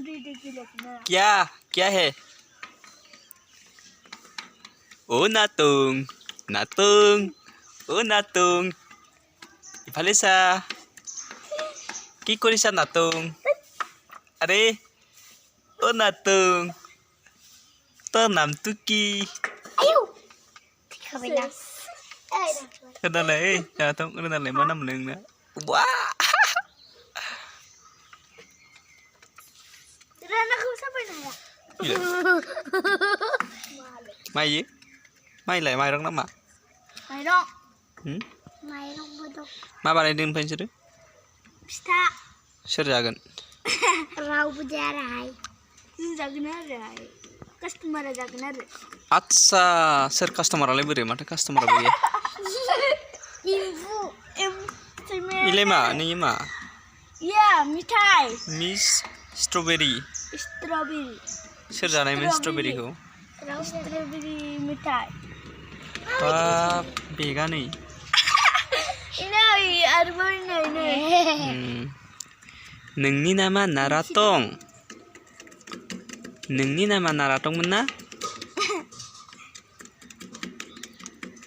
गेलेग्रो क्या क्या है ओ नाtung natung ओ नाtung इफाले सा কি কৰিছা নাtung আরে ও নাtung তোর নামটো কি Kenalai, jatuh kenalai mana menengnya? Wah. Mai gì? Mai lại mai rong lắm mà. Mai rong. Mai rong bodoh. Ma balai din pen sih? Bisa. Sir jagan. Rau bujarai. Jagan arai. Customer jagan arai. Atsa, sir customer alai beri, mata customer beri. Ibu. Ile ma, ni ma. Ya, mitai. Miss strawberry. Strawberry. Sir janai min strawberry ko. Strawberry mitai. Wah, bega nih. Ini arban ini. Nengni nama naratong. Nengni nama naratong mana?